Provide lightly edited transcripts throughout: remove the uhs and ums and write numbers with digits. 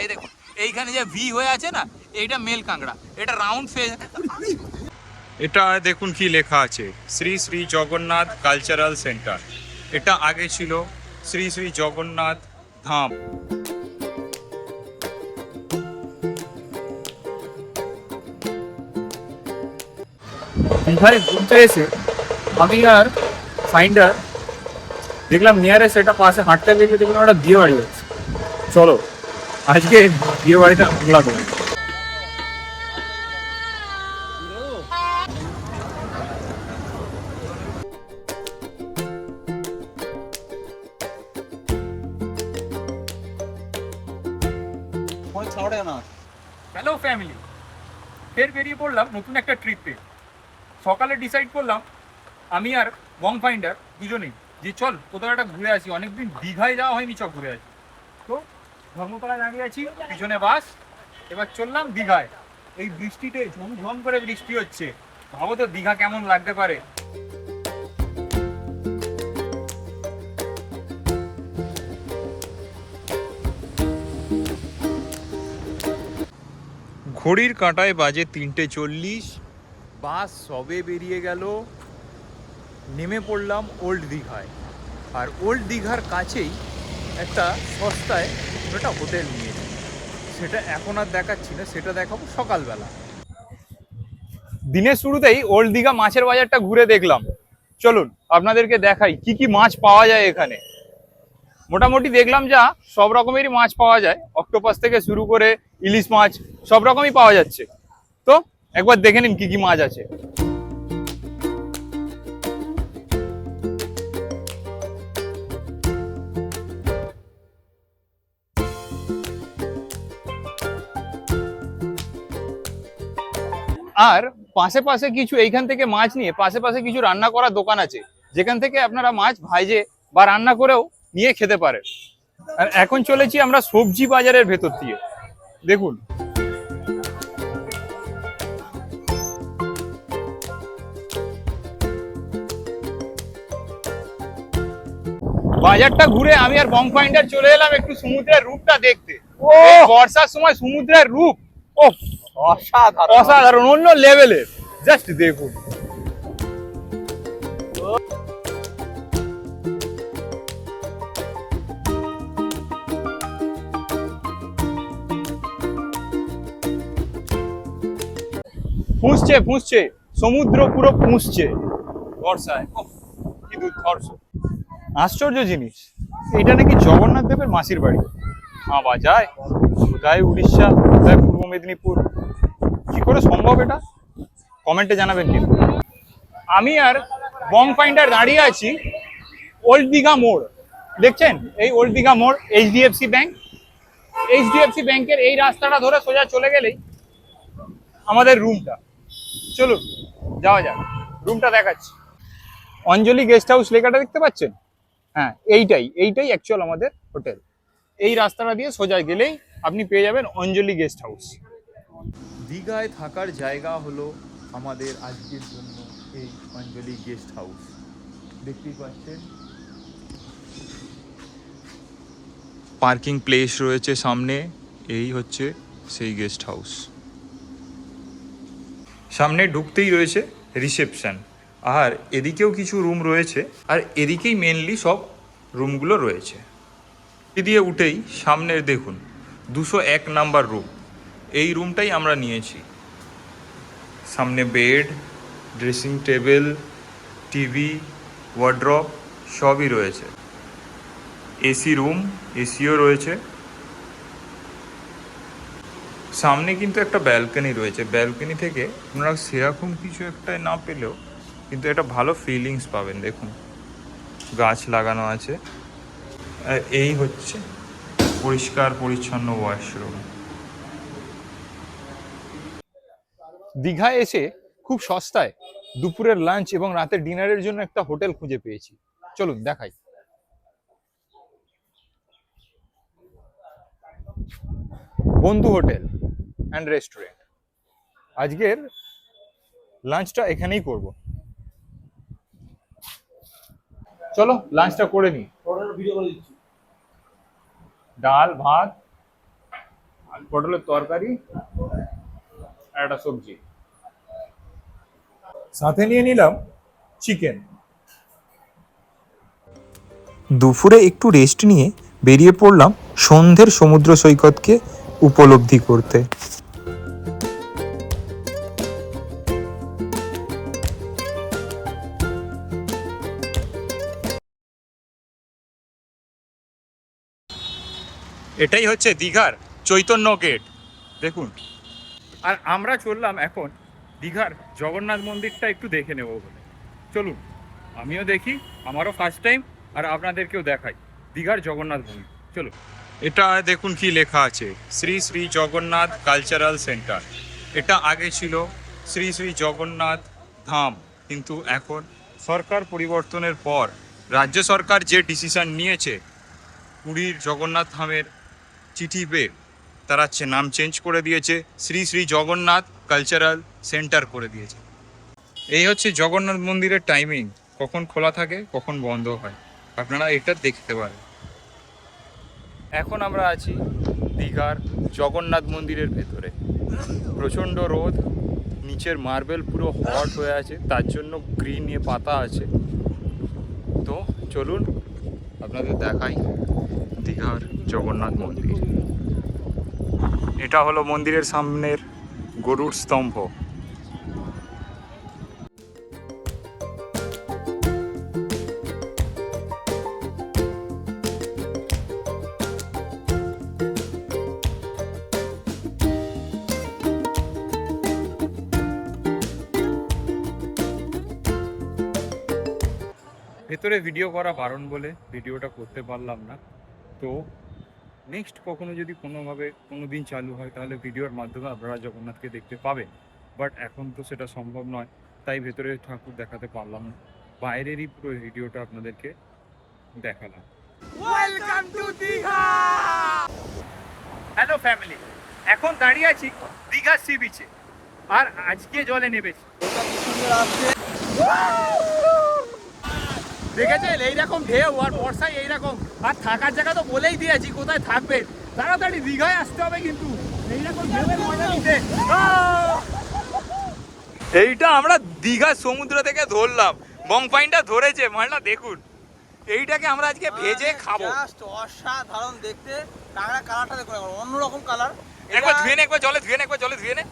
এই দেখুন এইখানে যে ভি হয়ে আছে না, এইটা মেল কাঁকড়া, এটা রাউন্ড ফেস। এটা দেখুন কি লেখা আছে, শ্রী শ্রী জগন্নাথ কালচারাল সেন্টার। এটা আগে ছিল শ্রী শ্রী জগন্নাথ ধাম। দীঘায় ঘুরতে এসে আমি আর ফাইন্ডার দেখলাম নিয়ারেস্ট একটা পাশে হাঁটতে গিয়ে দেখলাম একটা বিয়ে বাড়ি হচ্ছে। চলো আজকে বিয়ে বাড়িটা খোলা করে। হ্যালো ফ্যামিলি, ফের বেরিয়ে পড়লাম নতুন একটা ট্রিপে। সকালে ডিসাইড করলাম আমি আর বং ফাইন্ডার দুজনেই যে চল কোথাও একটা ঘুরে আসি, অনেকদিন দীঘায় যাওয়া হয়নি, চল ঘুরে আসি। তো ধর্মতলায় দাঁড়িয়ে আছি, পিছনে বাস, এবার চললাম দীঘায়। এই বৃষ্টিতে ঝমঝম করে বৃষ্টি হচ্ছে, ভাবো তো দীঘা কেমন লাগতে পারে। ঘড়ির কাঁটায় বাজে 3:40, বাস সবে বেরিয়ে গেল। নেমে পড়লাম ওল্ড দীঘায়। আর ওল্ড দীঘার কাছেই একটা সস্তায় একটা হোটেল নিয়েছি, সেটা এখন আর দেখাচ্ছি না, সেটা দেখাবো সকালবেলা। দিনের শুরুতেই ওল্ড দীঘা মাছের বাজারটা ঘুরে দেখলাম। চলুন আপনাদেরকে দেখাই কি কি মাছ পাওয়া যায় এখানে। মোটামুটি দেখলাম যা সব রকমেরই মাছ পাওয়া যায়, অক্টোপাস থেকে শুরু করে ইলিশ মাছ সব রকমই পাওয়া যাচ্ছে। তো একবার দেখে নিন কি কি মাছ আছে। আর পাশে পাশে কিছু এইখান থেকে মাছ নিয়ে পাশে পাশে কিছু রান্না করার দোকান আছে, যেখান থেকে আপনারা মাছ ভাইজে বা রান্না করেও নিয়ে খেতে পারেন। আর এখন চলেছি আমরা সবজি বাজারের ভেতর দিয়ে। দেখুন বাজারটা ঘুরে আমি আর বং ফাইন্ডার চলে এলাম একটু সমুদ্রের রূপটা দেখতে। এই বর্ষার সময় সমুদ্রের রূপ ও অসাধারণ, অসাধারণ, অন্য লেভেলের। জাস্ট দেখুন। ফুঁসছে ফুঁসছে সমুদ্র, পুরো ফুঁসছে বর্ষায়। কি দুর্ধর্ষ, আশ্চর্য জিনিস। এটা নাকি জগন্নাথ দেবের মাসির বাড়ি। ভাবা যায়, কোথায় উড়িষ্যা, কোথায় পূর্ব মেদিনীপুর, কি করে সম্ভব এটা? কমেন্টে জানাবেন কিন্তু। আমি আর বং ফাইন্ডার দাঁড়িয়ে আছি ওল্ড দীঘা মোড়। দেখছেন এই ওল্ড দীঘা মোড়, এইচডিএফসি ব্যাংক। এইচডিএফসি ব্যাংকের এই রাস্তাটা ধরে সোজা চলে গেলেই আমাদের রুমটা। চলুন যাওয়া যাক, রুমটা দেখাচ্ছি। অঞ্জলি গেস্ট হাউস লেখাটা দেখতে পাচ্ছেন? হ্যাঁ, এইটাই অ্যাকচুয়াল আমাদের হোটেল। এই রাস্তাটা দিয়ে সোজা গেলেই আপনি পেয়ে যাবেন অঞ্জলি গেস্ট হাউস। দীঘায় থাকার জায়গা হলো আমাদের আজকের জন্য এই অঞ্জলি গেস্ট হাউস। দেখতেই পাচ্ছেন পার্কিং প্লেস রয়েছে সামনে, এই হচ্ছে সেই গেস্ট হাউস। সামনে ঢুকতেই রয়েছে রিসেপশন, আর এদিকেও কিছু রুম রয়েছে, আর এদিকেই মেনলি সব রুমগুলো রয়েছে। দিয়ে উঠেই সামনের দেখুন 201 নাম্বার রুম, এই রুমটাই আমরা নিয়েছি। সামনে bed, dressing table, TV, wardrobe সবই রয়েছে। এসি রুম, এসিও রয়েছে। সামনে কিন্তু একটা ব্যালকনি রয়েছে, ব্যালকনি থেকে আপনারা সেরকম কিছু একটা না পেলেও কিন্তু একটা ভালো ফিলিংস পাবেন। দেখুন গাছ লাগানো আছে। এই হচ্ছে পরিষ্কার পরিচ্ছন্ন ওয়াশরুম। দীঘায় এসে খুব সস্তায় দুপুরের লাঞ্চ এবং রাতের ডিনারের জন্য একটা হোটেল খুঁজে পেয়েছি। চলুন দেখাই। বন্ধু হোটেল অ্যান্ড রেস্টুরেন্ট। আজকের লাঞ্চটা এখানেই করব। চলো লাঞ্চটা করে নিই। ডাল, ভাত, পটলের তরকারি আর একটা সবজি, সাথে নিয়ে নিলাম চিকেন। দুপুরে একটু রেস্ট নিয়ে বেরিয়ে পড়লাম সন্ধ্যের সমুদ্র সৈকতকে উপলব্ধি করতে। এটাই হচ্ছে দীঘার চৈতন্য গেট, দেখুন। আর আমরা চললাম এখন দীঘার জগন্নাথ মন্দিরটা একটু দেখে নেব বলে। চলুন, আমিও দেখি, আমারও ফার্স্ট টাইম, আর আপনাদেরকেও দেখাই দীঘার জগন্নাথ মন্দির। চলুন। এটা দেখুন কি লেখা আছে, শ্রী শ্রী জগন্নাথ কালচারাল সেন্টার। এটা আগে ছিল শ্রী শ্রী জগন্নাথ ধাম, কিন্তু এখন সরকার পরিবর্তনের পর রাজ্য সরকার যে ডিসিশন নিয়েছে, পুরীর জগন্নাথ ধামের চিঠি পেয়ে তারা নাম চেঞ্জ করে দিয়েছে, শ্রী শ্রী জগন্নাথ কালচারাল সেন্টার করে দিয়েছে। এই হচ্ছে জগন্নাথ মন্দিরের টাইমিং, কখন খোলা থাকে কখন বন্ধ হয়, আপনারা এটা দেখতে পারেন। এখন আমরা আছি দীঘার জগন্নাথ মন্দিরের ভেতরে। প্রচণ্ড রোদ, নিচের মার্বেল পুরো হট হয়ে আছে, তার জন্য গ্রিন নিয়ে পাতা আছে। তো চলুন আপনাদের দেখাই দীঘার জগন্নাথ মন্দির। এটা হলো মন্দিরের সামনের গরুর স্তম্ভ। ভেতরে ভিডিও করা বারণ বলে ভিডিওটা করতে পারলাম না। তো নেক্সট কখনো যদি কোনোভাবে কোনো দিন চালু হয় তাহলে ভিডিওর মাধ্যমে আপনারা জগন্নাথকে দেখতে পাবেন, বাট এখন তো সেটা সম্ভব নয়, তাই ভেতরে ঠাকুর দেখাতে পারলাম না, বাইরেরই পুরো ভিডিওটা আপনাদেরকে দেখালাম। Welcome to Digha. Hello family, এখন দাঁড়িয়ে আছি দীঘা সি বিচে, আর আজকে জলে নেমেছি। দেখেছেন এইরকম ঢেউ আর বর্ষায় এইরকম, আর থাকার জায়গা তো বলেই দিয়েছি কোথায় থাকবেন, তাড়াতাড়ি দীঘায় আসতে হবে কিন্তু এইরকম ঢেউয়ের মজা নিতে। এইটা আমরা দীঘা সমুদ্র থেকে ধরলাম, বংফাইনটা ধরেছে মালটা দেখুন। এইটাকে আমরা আজকে ভেজে খাবো। জাস্ট অসাধারণ দেখতে, কাঁকড়া কালারটা দেখুন, অন্যরকম কালার। একবার ধুয়ে নে, একবার জলে ধুয়ে নে, একবার জলে ধুয়ে নে।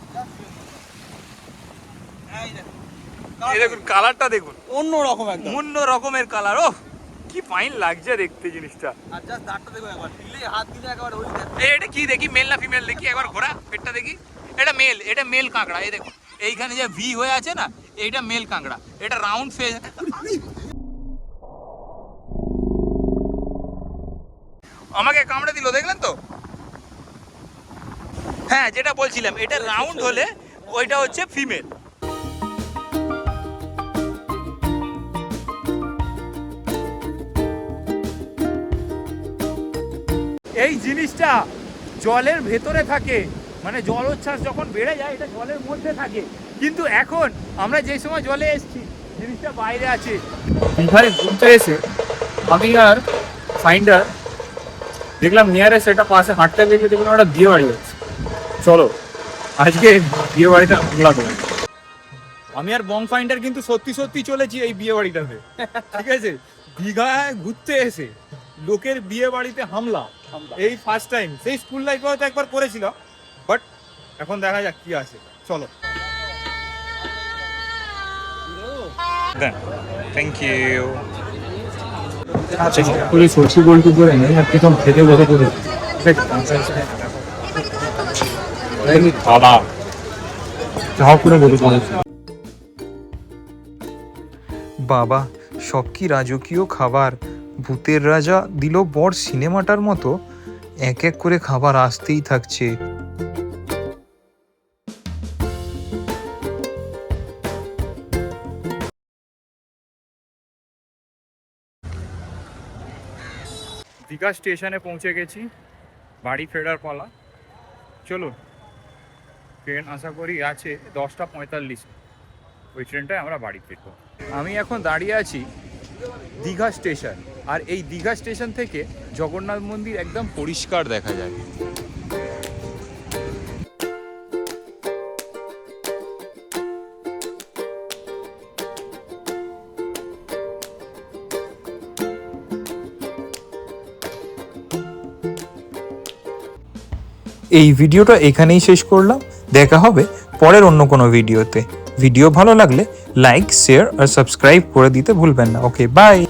এই দেখুন কালারটা দেখুন, অন্যরকম একদম, অন্য রকমের কালার। ও কি ফাইন লাগছে দেখতে জিনিসটা। আর জাস্ট দাঁতটা দেখুন একবার, দিলে হাত দিলে একবার ওই এটা কি দেখি, মেল না ফিমেল দেখি, একবার ঘোরা পেটটা দেখি। এটা মেল, এটা মেল কাঁকড়া। এই দেখুন এইখানে যে ভি হয়ে আছে না, এইটা মেল কাঁকড়া, এটা রাউন্ড ফেস। আমাকে কামড়ে দিল, দেখলেন তো? হ্যাঁ, যেটা বলছিলাম, এটা রাউন্ড হলে ওইটা হচ্ছে ফিমেল। এই জিনিসটা জলের ভেতরে থাকে, মানে জলোচ্ছ্বাস যখন বেড়ে যায় এটা জলের মধ্যে থাকে, কিন্তু এখন আমরা যে সময় জলে এসেছি জিনিসটা বাইরে আছে। দীঘায় ঘুরতে এসে আমি আর ফাইন্ডার দেখলাম নিয়ারেস্ট একটা পাশে হাঁটতে গিয়ে দেখলাম একটা বিয়ে বাড়ি আছে। চলো আজকে বিয়ে বাড়িটা হামলা করে। আমি আর বং ফাইন্ডার কিন্তু সত্যি সত্যি চলেছি এই বিয়ে বাড়িটাতে, ঠিক আছে? দীঘায় ঘুরতে এসে লোকের বিয়ে বাড়িতে হামলা এই ফার্স্ট টাইম। সেই স্কুল লাইফে হয়তো একবার করেছিল, বাট এখন দেখা যাক কি আছে। চলো। Thank you. পুলিশ সরষে গোলটু করে নেই আর প্রথম খেতে বসে করে বাবা, সব কি রাজকীয় খাবার! ভূতের রাজা দিল বড় সিনেমাটার মতো, এক এক করে খাবার আসতেই থাকছে। দীঘা স্টেশনে পৌঁছে গেছি, বাড়ি ফেরার পালা। চলুন, ট্রেন আশা করি আছে 10:45, ওই ট্রেনটায় আমরা বাড়ি ফিরবো। আমি এখন দাঁড়িয়ে আছি দীঘা স্টেশন, আর এই দীঘা স্টেশন থেকে জগন্নাথ মন্দির একদম পরিষ্কার দেখা যায়। এই ভিডিওটা এখানেই শেষ করলাম। দেখা হবে পরের অন্য কোনো ভিডিওতে। ভিডিও ভালো লাগলে লাইক, শেয়ার আর সাবস্ক্রাইব করে দিতে ভুলবেন না। ওকে, বাই।